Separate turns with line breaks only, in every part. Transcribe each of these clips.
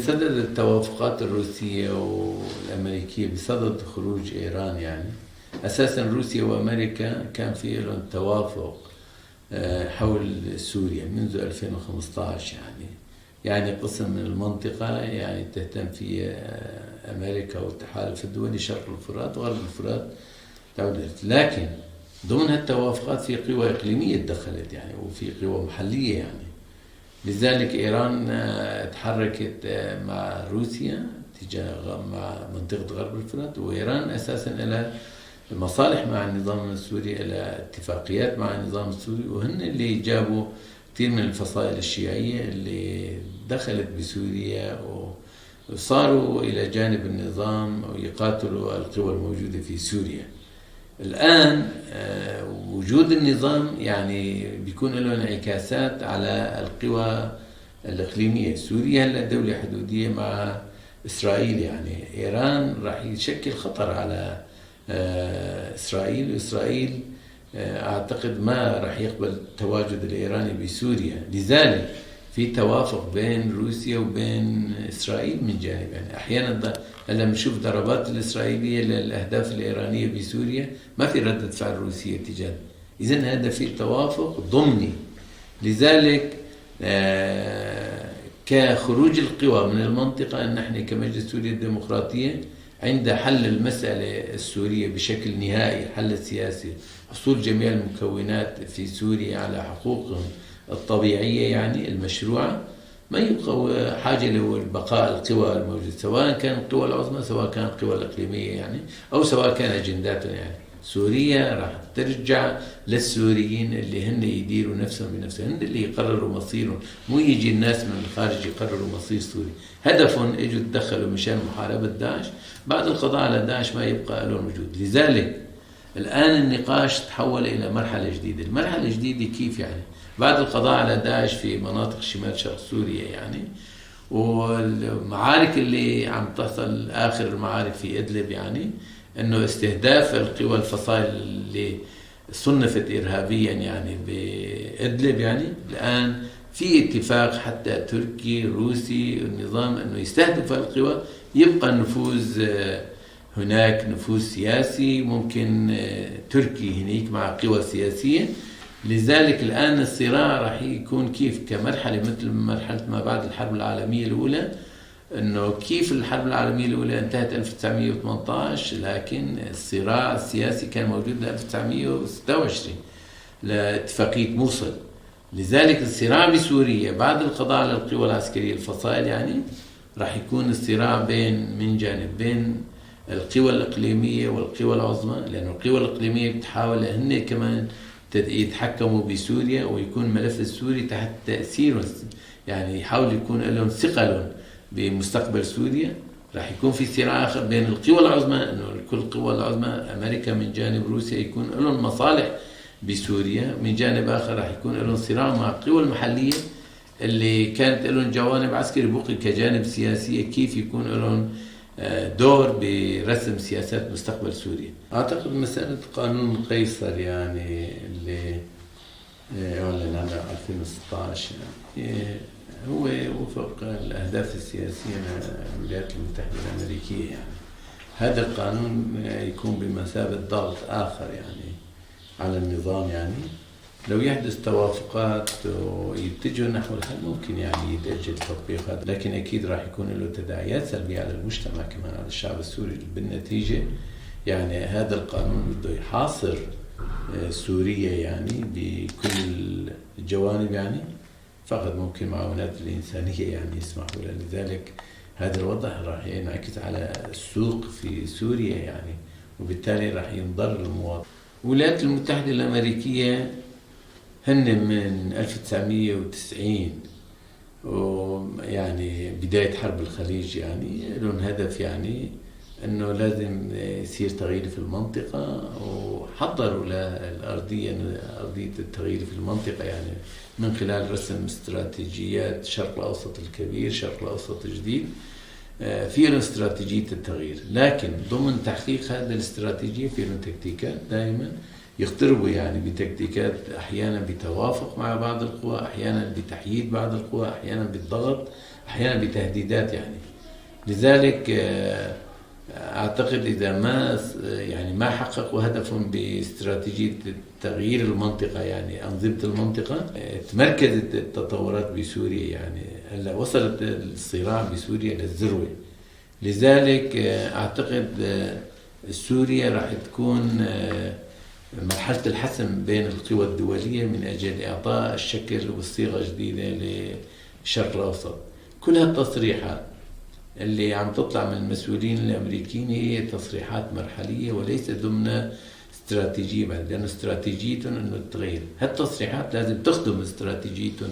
صدد التوافقات الروسية والأمريكية بصدد خروج إيران يعني أساسا روسيا وأمريكا كان في لهم توافق حول سوريا منذ 2015 يعني قسم من المنطقة يعني تهتم فيه أمريكا والتحالف الدولي شرق الفرات وغرب الفرات دولة، لكن ضمن هالتوافقات في قوى إقليمية دخلت يعني وفي قوى محلية يعني. لذلك إيران تحركت مع روسيا تجاه مع منطقة غرب الفرات، وإيران أساسا لها مصالح مع النظام السوري، لها اتفاقيات مع النظام السوري، وهن اللي جابوا كثير من الفصائل الشيعية اللي دخلت بسوريا وصاروا إلى جانب النظام ويقاتلوا القوى الموجودة في سوريا. الآن وجود النظام يعني بيكون له انعكاسات على القوى الإقليمية. سوريا هلا دولة حدودية مع إسرائيل، يعني إيران راح يشكل خطر على إسرائيل، وإسرائيل أعتقد ما راح يقبل التواجد الإيراني بسوريا. لذلك في توافق بين روسيا وبين إسرائيل من جانب، يعني أحيانا هلا بنشوف ضربات الإسرائيلية للأهداف الإيرانية بسوريا ما في ردة فعل روسية تجاه، إذن هذا في توافق ضمني. لذلك كخروج القوى من المنطقة أن نحن كمجلس سوريا الديمقراطية عند حل المسألة السورية بشكل نهائي، حل السياسي، حصول جميع المكونات في سوريا على حقوقهم الطبيعية يعني المشروعة، ما يبقى حاجة لبقاء القوى الموجودة، سواء كان القوى العظمى سواء كان القوى الإقليمية يعني، أو سواء كان أجنداتهم يعني. سوريا راح ترجع للسوريين اللي هن يديروا نفسهم بنفسهم، هن اللي يقرروا مصيرهم، مو يجي الناس من الخارج يقرروا مصير سوريا. هدفهم اجوا تدخلوا مشان محاربة داعش، بعد القضاء على داعش ما يبقى لهم وجود. لذلك الآن النقاش تحول إلى مرحلة جديدة. المرحلة الجديدة كيف يعني؟ بعد القضاء على داعش في مناطق شمال شرق سوريا يعني، والمعارك اللي عم تحصل آخر المعارك في إدلب يعني، انه استهداف القوى الفصائل اللي صنفت ارهابيا يعني بإدلب يعني، الان في اتفاق حتى تركي روسي النظام انه يستهدف القوى، يبقى النفوذ هناك نفوذ سياسي، ممكن تركي هناك مع قوى سياسية. لذلك الآن الصراع راح يكون كيف كمرحلة مثل مرحلة ما بعد الحرب العالمية الأولى، انه كيف الحرب العالمية الأولى انتهت 1918، لكن الصراع السياسي كان موجود ل 1926 لاتفاقية موصل. لذلك الصراع بسوريا بعد القضاء على القوى العسكرية الفصائل يعني راح يكون الصراع من جانب بين القوى الإقليمية والقوى العظمى، لأن القوى الإقليمية بتحاول هن كمان يتحكموا بسوريا ويكون الملف السوري تحت تأثيرهم، يعني يحاول يكون لهم ثقل بمستقبل سوريا. راح يكون في صراع آخر بين القوى العظمى، انه كل القوى العظمى امريكا من جانب روسيا يكون لهم مصالح بسوريا، من جانب اخر راح يكون لهم صراع مع القوى المحليه اللي كانت لهم جوانب عسكري بقي كجانب سياسيه، كيف يكون لهم دور برسم سياسات مستقبل سوريا. اعتقد مساله قانون قيصر يعني اللي اعلن عنه 2016 يعني هو وفق الأهداف السياسية للولايات المتحدة الأمريكية يعني. هذا القانون يكون بمثابة ضغط آخر يعني على النظام يعني، لو يحدث توافقات ويتجه نحو الحل ممكن يعني يتأجل تطبيق هذا، لكن أكيد راح يكون له تداعيات سلبية على المجتمع كمان، على الشعب السوري. بالنتيجة يعني هذا القانون بده يحاصر سوريا يعني بكل الجوانب يعني، فقط ممكن معاونات الإنسانية يعني يسمحوا له. لذلك هذا الوضع راح ينعكس على السوق في سوريا يعني، وبالتالي راح ينضر المواطن. الولايات المتحدة الأمريكية هن من 1990 ويعني بداية حرب الخليج يعني لهم هدف يعني أنه لازم يصير تغيير في المنطقة، وحضروا للأرضية أرضية التغيير في المنطقة يعني من خلال رسم استراتيجيات شرق الأوسط الكبير، شرق الأوسط الجديد، في له استراتيجية التغيير. لكن ضمن تحقيق هذه الاستراتيجية في له تكتيكات، دائما يقتربوا يعني بتكتيكات، أحيانا بتوافق مع بعض القوى، أحيانا بتحييد بعض القوى، أحيانا بالضغط أحيانا بتهديدات يعني. لذلك أعتقد إذا ما حققوا هدفهم باستراتيجية تغيير المنطقة، يعني أنظمة المنطقة، تمركزت التطورات بسوريا، يعني هلا وصلت الصراع بسوريا للذروة. لذلك أعتقد سوريا راح تكون مرحلة الحسم بين القوى الدولية من أجل إعطاء الشكل والصيغة جديدة للشرق الأوسط. كل هالتصريحات اللي عم تطلع من المسؤولين الأمريكيين هي تصريحات مرحلية وليس ضمن استراتيجية، لأن استراتيجيتهم أنه التغيير. هالتصريحات لازم تخدم استراتيجيتهم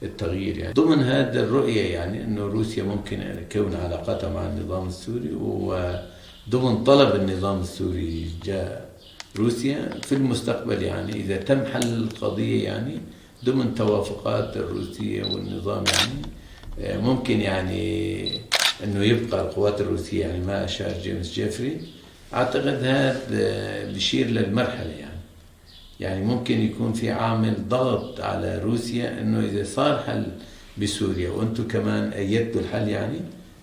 التغيير. يعني ضمن هذا الرؤية يعني أنه روسيا ممكن تكون علاقاتها مع النظام السوري، وضمن طلب النظام السوري جاء روسيا في المستقبل، يعني إذا تم حل القضية يعني ضمن توافقات الروسية والنظام، يعني ممكن يعني أنه يبقى القوات الروسية، يعني ما أشار جيمس جيفري. أعتقد هذا بشير للمرحلة، يعني ممكن يكون في عامل ضغط على روسيا أنه إذا صار حل بسوريا وأنتم كمان أيدتوا الحل، يعني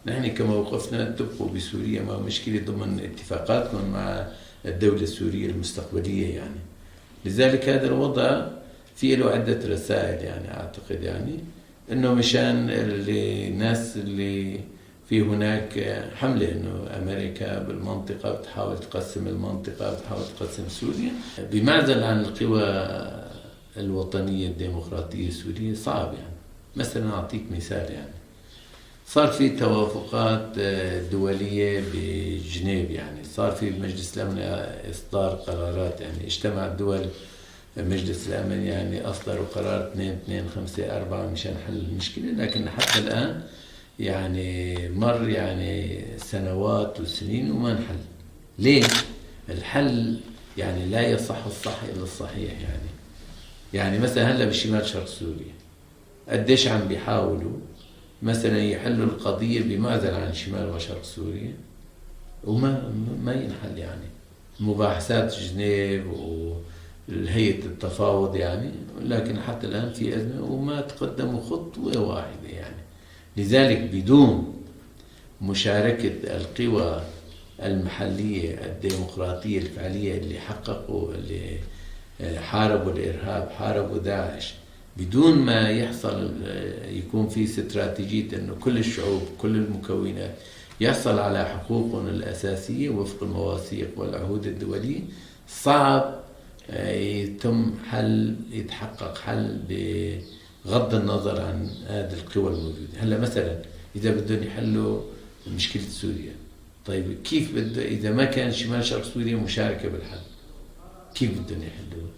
نحن كموقفنا تبقوا بسوريا، ما مشكلة ضمن اتفاقاتكم مع الدولة السورية المستقبلية يعني. لذلك هذا الوضع فيه له عدة رسائل، يعني أعتقد يعني أنه مشان الناس اللي في هناك حملة أنه أمريكا بالمنطقة بتحاول تقسم المنطقة، بتحاول تقسم سوريا بمعزل عن القوى الوطنية الديمقراطية السورية، صعب يعني. مثلا أعطيك مثال، يعني صار في توافقات دولية بجنيف، يعني صار في مجلس الأمن إصدار قرارات، يعني اجتمع الدول مجلس الأمن، يعني أصدروا قرار 2254 مشان حل المشكلة. لكن حتى الآن يعني مر يعني سنوات وسنين وما انحل. ليه؟ الحل يعني لا يصح الصح إلا الصحيح. يعني مثلا هلا بشمال شرق سوريا قديش عم بيحاولوا مثلا يحلوا القضية بمعزل عن شمال وشرق سوريا وما ينحل، يعني مباحثات جنيف والهيئة التفاوض يعني، لكن حتى الآن في أزمة وما تقدموا خطوة واحدة يعني. لذلك بدون مشاركة القوى المحلية الديمقراطية الفعلية اللي حققوا، اللي حاربوا الإرهاب، حاربوا داعش، بدون ما يحصل يكون في استراتيجية أنه كل الشعوب كل المكونات يحصل على حقوقهم الأساسية وفق المواثيق والعهود الدولية، صعب يتحقق حل بغض النظر عن هذه القوى الموجودة. هلا مثلا إذا بدهم يحلوا مشكلة سوريا، طيب كيف إذا ما كان شمال شرق سوريا مشاركة بالحل، كيف بدهم يحلوه؟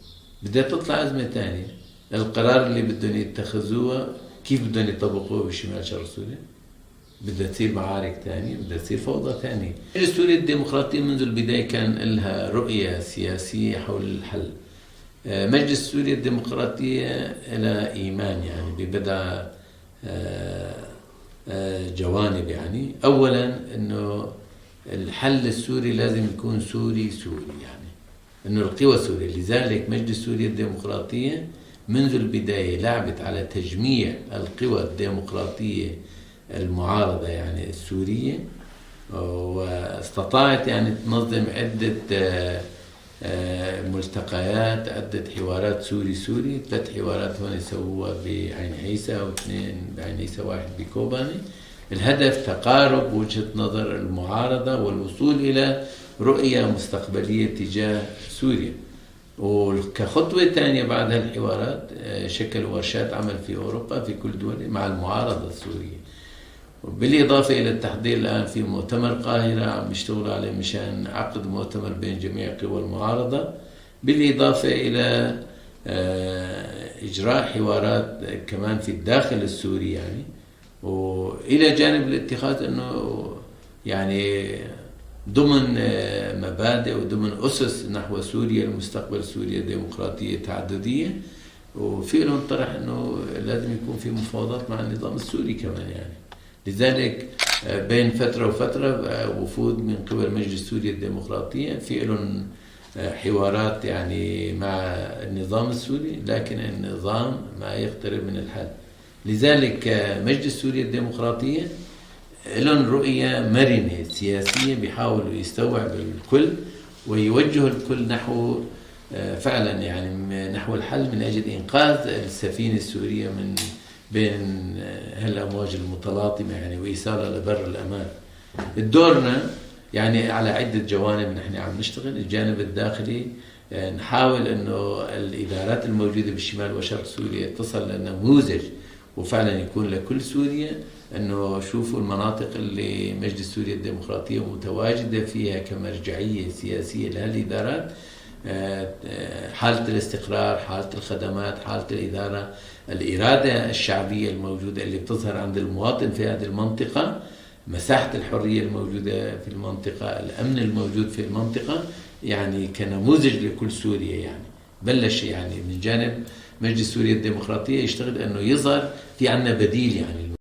بدها تطلع أزمة ثانية. القرار اللي بدهم يتخذوه كيف بدهم يطبقوه بشمال شرق سوريا؟ بدها تصير معارك ثانية، بدها تصير فوضى ثانية. سوريا الديمقراطية منذ البداية كان لها رؤية سياسية حول الحل. مجلس سوريا الديمقراطية لها إيمان يعني ببدع جوانب، يعني أولا أنه الحل السوري لازم يكون سوري، يعني أنه القوى السورية. لذلك مجلس سوريا الديمقراطية منذ البداية لعبت على تجميع القوى الديمقراطية المعارضة يعني السورية، واستطاعت يعني تنظم عدة ملتقيات، عدة حوارات سوري 3 حوارات هون سووها بعين عيسى، و2 بعين عيسى، 1 بكوباني. الهدف تقارب وجهة نظر المعارضة والوصول إلى رؤية مستقبلية تجاه سوريا. وكخطوة ثانية بعد هالحوارات شكلوا ورشات عمل في أوروبا في كل دول مع المعارضة السورية. بالإضافة إلى التحضير الآن في مؤتمر القاهرة عم يشتغلوا عليه مشان عقد مؤتمر بين جميع قوى المعارضة، بالإضافة إلى إجراء حوارات كمان في الداخل السوري يعني، وإلى جانب الاتخاذ أنه يعني ضمن مبادئ وضمن أسس نحو سوريا المستقبل، سوريا ديمقراطية تعددية، وفي لهم طرح أنه لازم يكون في مفاوضات مع النظام السوري كمان يعني. لذلك بين فترة وفترة وفود من قبل مجلس سوريا الديمقراطية في لهم حوارات يعني مع النظام السوري، لكن النظام ما يقترب من الحل. لذلك مجلس سوريا الديمقراطية لهم رؤية مرنة سياسية، بيحاولوا يستوعب الكل ويوجهوا الكل نحو فعلا يعني نحو الحل من أجل إنقاذ السفينة السورية من بين هالأمواج المتلاطمة يعني وإيصالها لبر الأمان. دورنا يعني على عدة جوانب نحن عم نشتغل. الجانب الداخلي نحاول أنه الإدارات الموجودة بالشمال وشرق سوريا تصل لنموذج وفعلا يكون لكل سوريا، أنه شوفوا المناطق اللي مجلس سوريا الديمقراطية متواجدة فيها كمرجعية سياسية لهالإدارات، حالة الاستقرار، حالة الخدمات، حالة الإدارة، الإرادة الشعبية الموجودة اللي بتظهر عند المواطن في هذه المنطقة، مساحة الحرية الموجودة في المنطقة، الأمن الموجود في المنطقة، يعني كنموذج لكل سوريا. يعني بلش يعني من جانب مجلس سوريا الديمقراطية يشتغل أنه يظهر في عنا بديل، يعني